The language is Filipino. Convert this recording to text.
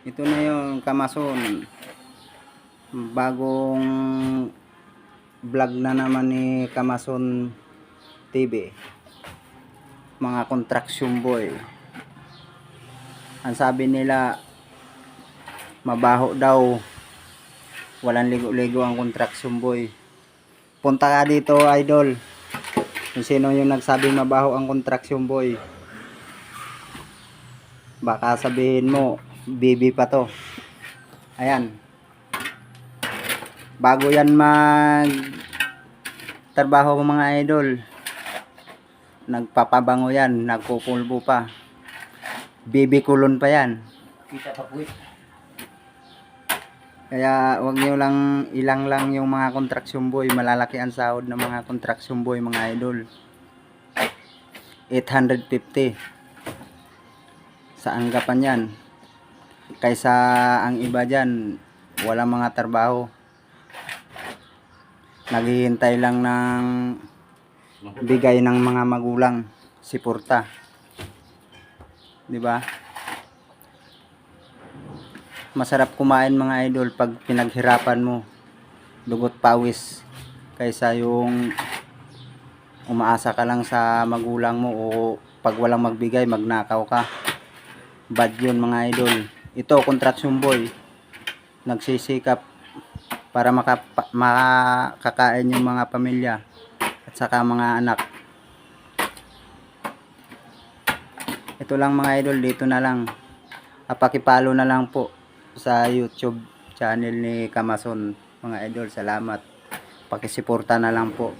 Ito na yung Kamason. Bagong vlog na naman ni Kamason TV. Mga construction boy. Ang sabi nila, mabaho daw. Walang ligo-ligo ang construction boy. Punta ka dito, idol. Kung sino yung nagsabing mabaho ang construction boy. Baka sabihin mo, BB pa to. Ayan. Bago yan mag trabaho mga idol, nagpapabango yan, nagpupulbo pa. BB kulon pa yan. Kita pa po. Kaya wag nyo lang, ilang lang yung mga construction boy. Malalaki ang sahod ng mga construction boy mga idol. 850 sa anggapan yan. Kaysa ang iba dyan, walang mga trabaho. Naghihintay lang ng bigay ng mga magulang, siporta. 'Di ba? Masarap kumain mga idol pag pinaghirapan mo, dugot pawis, kaysa yung umaasa ka lang sa magulang mo o pag walang magbigay magnakaw ka. Bad yun mga idol. Ito construction boy, nagsisikap para makakain yung mga pamilya at saka mga anak. Ito lang mga idol, dito na lang. Pakipalo na lang po sa YouTube channel ni Kamason mga idol. Salamat. Pakisuporta na lang po.